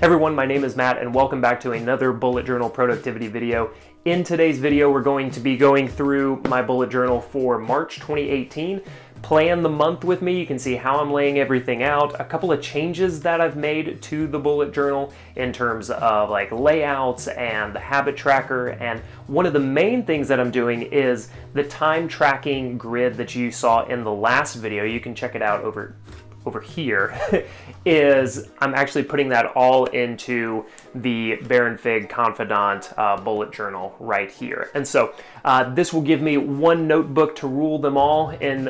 Everyone, my name is Matt and welcome back to another bullet journal productivity video. In today's video, we're going to be going through my bullet journal for March 2018. Plan the month with me. You can see how I'm laying everything out. A couple of changes that I've made to the bullet journal in terms of like layouts and the habit tracker. And one of the main things that I'm doing is the time tracking grid that you saw in the last video. You can check it out over here. Is I'm actually putting that all into the Baron Fig Confidant bullet journal right here. And so this will give me one notebook to rule them all in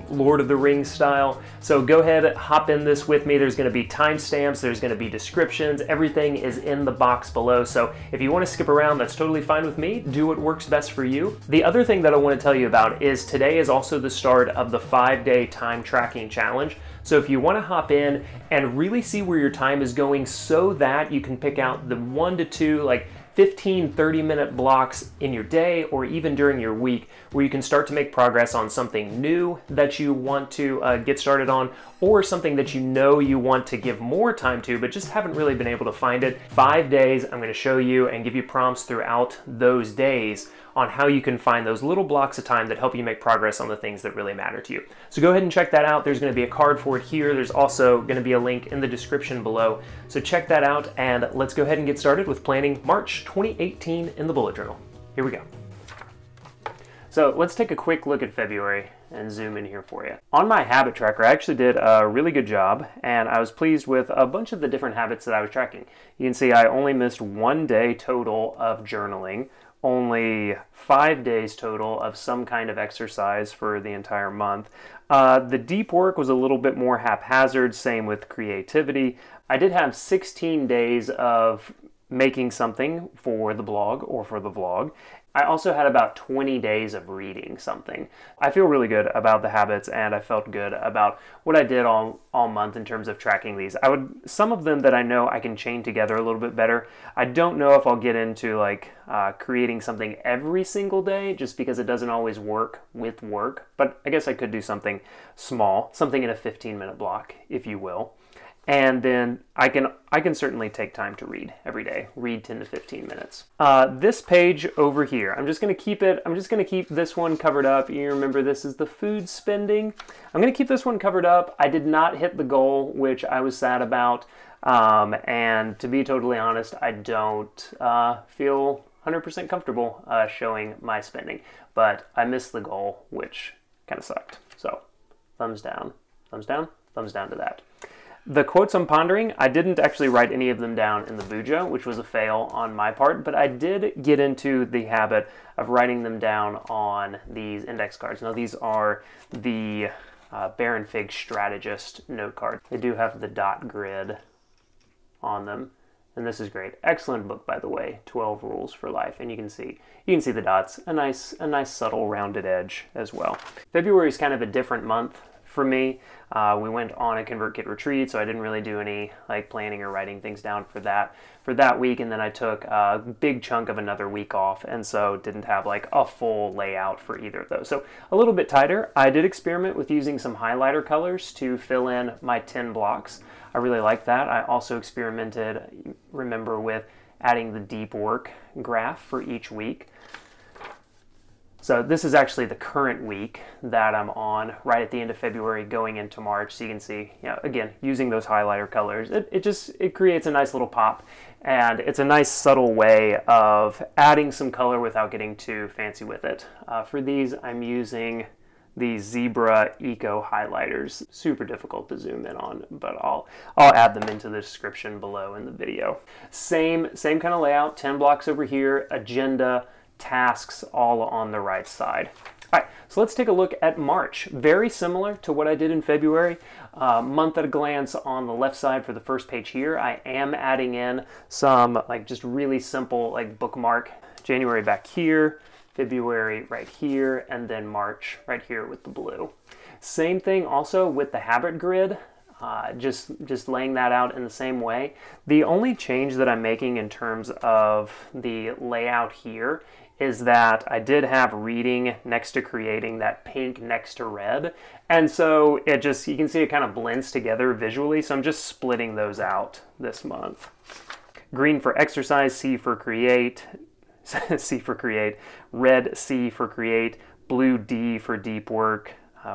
Lord of the Rings style. So go ahead, hop in this with me. There's going to be timestamps, there's going to be descriptions, everything is in the box below. So if you want to skip around, that's totally fine with me. Do what works best for you. The other thing that I want to tell you about is today is also the start of the 5-day time tracking challenge. So if you want to hop in and really see where your time is going so that you can pick out the 1 to 2, like 15, 30-minute blocks in your day or even during your week where you can start to make progress on something new that you want to get started on, or something that you know you want to give more time to but just haven't really been able to find it. 5 days, I'm going to show you and give you prompts throughout those days on how you can find those little blocks of time that help you make progress on the things that really matter to you. So go ahead and check that out. There's going to be a card for it here. There's also going to be a link in the description below. So check that out and let's go ahead and get started with planning March 2018 in the bullet journal. Here we go. So let's take a quick look at February and zoom in here for you. On my habit tracker, I actually did a really good job and I was pleased with a bunch of the different habits that I was tracking. You can see I only missed 1 day total of journaling, only 5 days total of some kind of exercise for the entire month. The deep work was a little bit more haphazard, same with creativity. I did have 16 days of making something for the blog or for the vlog. I also had about 20 days of reading something. I feel really good about the habits and I felt good about what I did all month in terms of tracking these. Some of them that I know I can chain together a little bit better. I don't know if I'll get into like creating something every single day just because it doesn't always work with work, but I guess I could do something small, something in a 15-minute block, if you will. And then I can certainly take time to read every day. Read 10 to 15 minutes. This page over here, I'm just going to keep this one covered up. You remember this is the food spending. I'm going to keep this one covered up. I did not hit the goal, which I was sad about. And to be totally honest, I don't feel 100% comfortable showing my spending. But I missed the goal, which kind of sucked. So thumbs down, thumbs down, thumbs down to that. The quotes I'm pondering, I didn't actually write any of them down in the bujo, which was a fail on my part, but I did get into the habit of writing them down on these index cards. Now these are the Baron Fig Strategist note card. They do have the dot grid on them, and this is great. Excellent book, by the way, 12 Rules for Life, and you can see the dots, a nice subtle rounded edge as well. February is kind of a different month for me. We went on a ConvertKit retreat, so I didn't really do any like planning or writing things down for that week, and then I took a big chunk of another week off, and so didn't have like a full layout for either of those. So a little bit tighter. I did experiment with using some highlighter colors to fill in my 10 blocks. I really like that. I also experimented, remember, with adding the deep work graph for each week. So this is actually the current week that I'm on, right at the end of February going into March. So you can see, again, using those highlighter colors, it creates a nice little pop, and it's a nice subtle way of adding some color without getting too fancy with it. For these, I'm using the Zebra Eco highlighters. Super difficult to zoom in on, but I'll add them into the description below in the video. Same kind of layout, 10 blocks over here, agenda, tasks all on the right side. All right, so let's take a look at March. Very similar to what I did in February. Month at a glance on the left side for the first page here. I am adding in some like just really simple like bookmark. January back here, February right here, and then March right here with the blue. Same thing also with the habit grid. Just laying that out in the same way. The only change that I'm making in terms of the layout here is that I did have reading next to creating, that pink next to red. And so it just, you can see it kind of blends together visually. So I'm just splitting those out this month. Green for exercise, C for create, C for create, red C for create, blue D for deep work,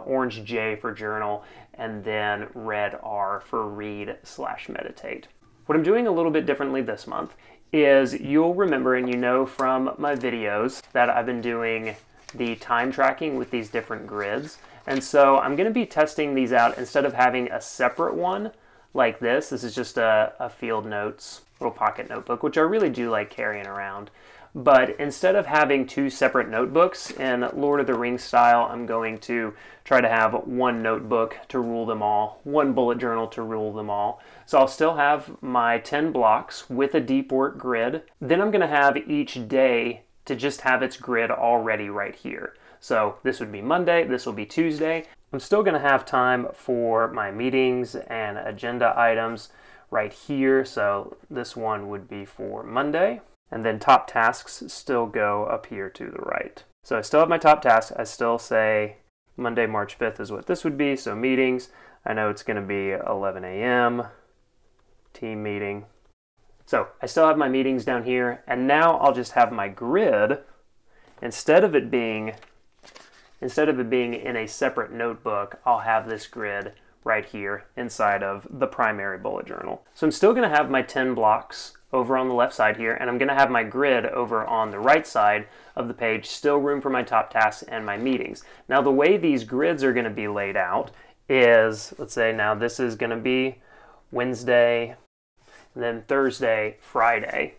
orange J for journal, and then red R for read/meditate. What I'm doing a little bit differently this month is, you'll remember and you know from my videos that I've been doing the time tracking with these different grids. And so I'm going to be testing these out instead of having a separate one like this. This is just a field notes, little pocket notebook, which I really do like carrying around. But instead of having two separate notebooks in Lord of the Rings style, I'm going to try to have one notebook to rule them all, one bullet journal to rule them all. So I'll still have my 10 blocks with a deep work grid. Then I'm going to have each day to just have its grid already right here. So this would be Monday, this will be Tuesday. I'm still going to have time for my meetings and agenda items right here. So this one would be for Monday. And then top tasks still go up here to the right. So I still have my top tasks. I still say Monday, March 5th is what this would be. So meetings, I know it's going to be 11 a.m. team meeting. So I still have my meetings down here. And now I'll just have my grid, instead of it being in a separate notebook, I'll have this grid right here inside of the primary bullet journal. So I'm still going to have my 10 blocks over on the left side here, and I'm going to have my grid over on the right side of the page, still room for my top tasks and my meetings. Now the way these grids are going to be laid out is, let's say now this is going to be Wednesday, and then Thursday, Friday.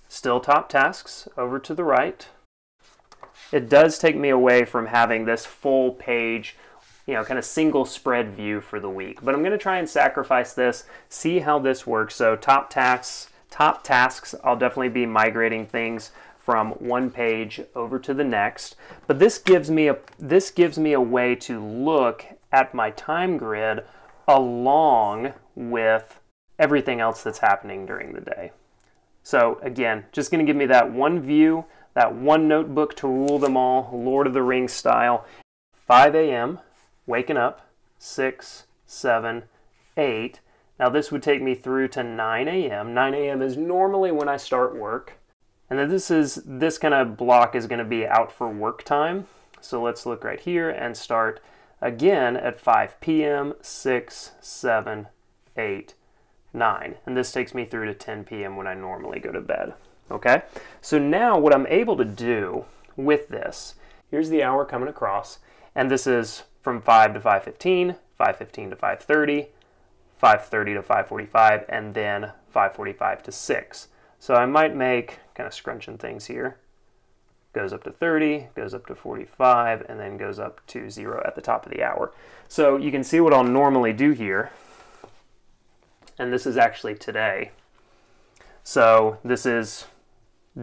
Still top tasks over to the right. It does take me away from having this full page, kind of single spread view for the week. But I'm going to try and sacrifice this, see how this works. So top tasks, I'll definitely be migrating things from one page over to the next. But this gives me a way to look at my time grid along with everything else that's happening during the day. So again, just going to give me that one view, that one notebook to rule them all, Lord of the Rings style. 5 a.m., waking up, 6, 7, 8. Now this would take me through to 9 a.m. 9 a.m. is normally when I start work. And then this kind of block is going to be out for work time. So let's look right here and start again at 5 p.m., 6, 7, 8, 9. And this takes me through to 10 p.m. when I normally go to bed. Okay? So now what I'm able to do with this, here's the hour coming across, and this is from 5 to 5:15, 5:15 to 5:30, 5:30 to 5:45, and then 5:45 to 6. So I might make, kind of scrunching things here, goes up to 30, goes up to 45, and then goes up to 0 at the top of the hour. So you can see what I'll normally do here, and this is actually today. So this is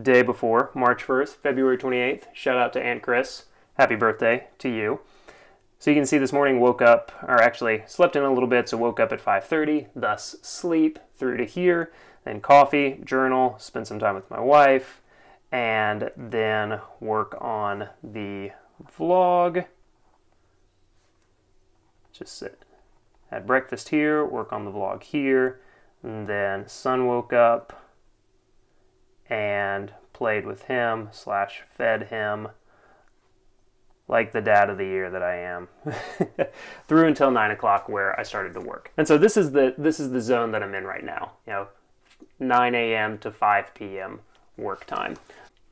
day before, March 1st, February 28th. Shout out to Aunt Chris. Happy birthday to you. So you can see this morning woke up, or actually slept in a little bit, so woke up at 5:30, thus sleep through to here, then coffee, journal, spend some time with my wife, and then work on the vlog. Just sit. Had breakfast here, work on the vlog here, and then son woke up and played with him / fed him like the dad of the year that I am through until 9 o'clock where I started to work. And so this is the zone that I'm in right now, 9 a.m. to 5 p.m. work time.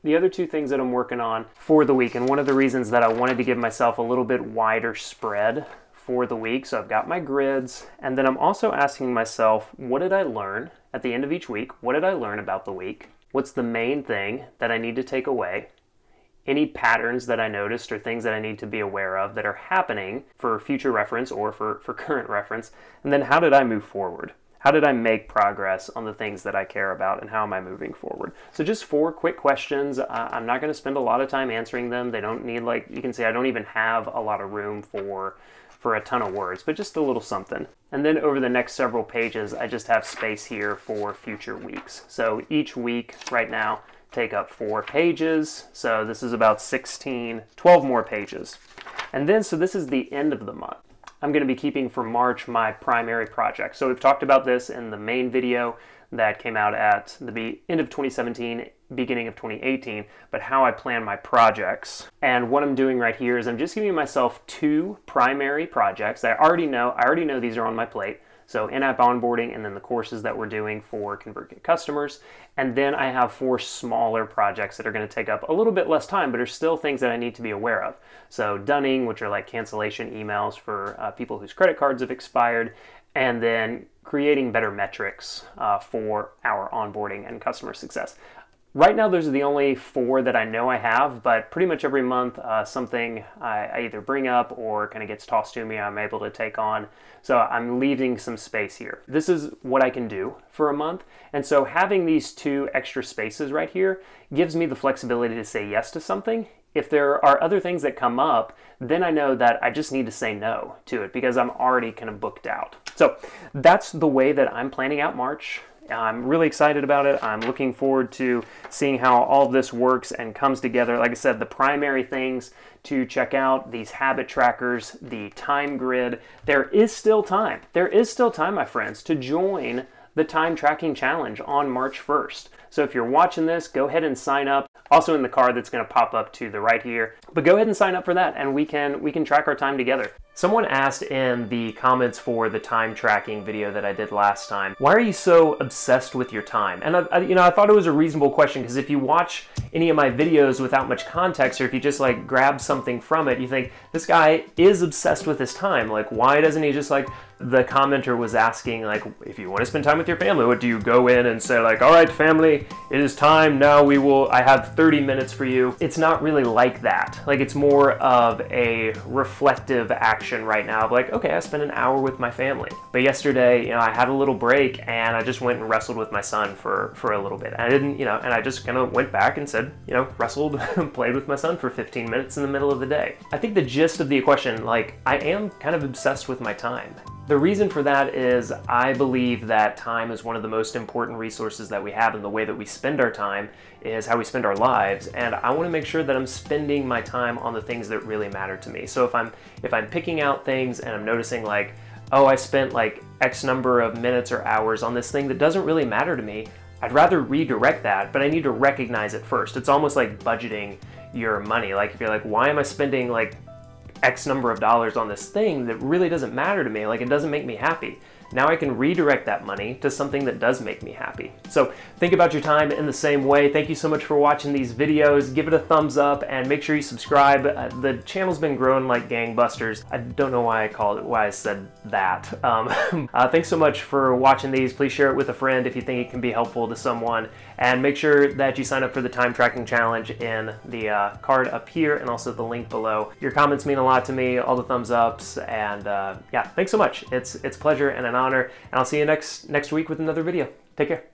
The other two things that I'm working on for the week, and one of the reasons that I wanted to give myself a little bit wider spread for the week, so I've got my grids, and then I'm also asking myself, what did I learn at the end of each week? What did I learn about the week? What's the main thing that I need to take away? Any patterns that I noticed or things that I need to be aware of that are happening for future reference or for current reference? And then how did I move forward? How did I make progress on the things that I care about, and how am I moving forward? So just 4 quick questions. I'm not going to spend a lot of time answering them. They don't need, like you can see, I don't even have a lot of room for a ton of words, but just a little something. And then over the next several pages, I just have space here for future weeks. So each week right now, take up 4 pages. So this is about 12 more pages. And then, so this is the end of the month. I'm going to be keeping for March my primary project. So we've talked about this in the main video that came out at the end of 2017, beginning of 2018, but how I plan my projects. And what I'm doing right here is I'm just giving myself 2 primary projects that I already know these are on my plate. So in-app onboarding and then the courses that we're doing for ConvertKit customers. And then I have 4 smaller projects that are going to take up a little bit less time, but are still things that I need to be aware of. So dunning, which are like cancellation emails for people whose credit cards have expired, and then creating better metrics for our onboarding and customer success. Right now, those are the only 4 that I know I have, but pretty much every month, something I either bring up or kind of gets tossed to me, I'm able to take on. So I'm leaving some space here. This is what I can do for a month. And so having these 2 extra spaces right here gives me the flexibility to say yes to something. If there are other things that come up, then I know that I just need to say no to it because I'm already kind of booked out. So that's the way that I'm planning out March. I'm really excited about it. I'm looking forward to seeing how all of this works and comes together. Like I said, the primary things to check out, these habit trackers, the time grid. There is still time. There is still time, my friends, to join the time tracking challenge on March 1st. So if you're watching this, go ahead and sign up. Also in the card that's going to pop up to the right here. But go ahead and sign up for that and we can track our time together. Someone asked in the comments for the time tracking video that I did last time, why are you so obsessed with your time? And I thought it was a reasonable question because if you watch any of my videos without much context, or if you just like grab something from it, you think this guy is obsessed with his time. Like, why doesn't he just like, the commenter was asking, like, if you want to spend time with your family, what do you go in and say like, all right, family, it is time now, I have 30 minutes for you. It's not really like that. Like, it's more of a reflective action right now of like, okay, I spent an hour with my family. But yesterday, I had a little break and I just went and wrestled with my son for a little bit. And I didn't, and I just kind of went back and said, wrestled, played with my son for 15 minutes in the middle of the day. I think the gist of the question, like, I am kind of obsessed with my time. The reason for that is I believe that time is one of the most important resources that we have, and the way that we spend our time is how we spend our lives, and I want to make sure that I'm spending my time on the things that really matter to me. So if I'm picking out things and I'm noticing like, oh, I spent like X number of minutes or hours on this thing that doesn't really matter to me, I'd rather redirect that, but I need to recognize it first. It's almost like budgeting your money. Like if you're like, why am I spending like X number of dollars on this thing that really doesn't matter to me, like it doesn't make me happy. Now I can redirect that money to something that does make me happy. So think about your time in the same way. Thank you so much for watching these videos. Give it a thumbs up and make sure you subscribe. The channel's been growing like gangbusters. I don't know why I said that. Thanks so much for watching these. Please share it with a friend if you think it can be helpful to someone. And make sure that you sign up for the time tracking challenge in the card up here and also the link below. Your comments mean a lot to me, all the thumbs ups, and yeah, thanks so much. It's a pleasure and an honor, and I'll see you next week with another video. Take care.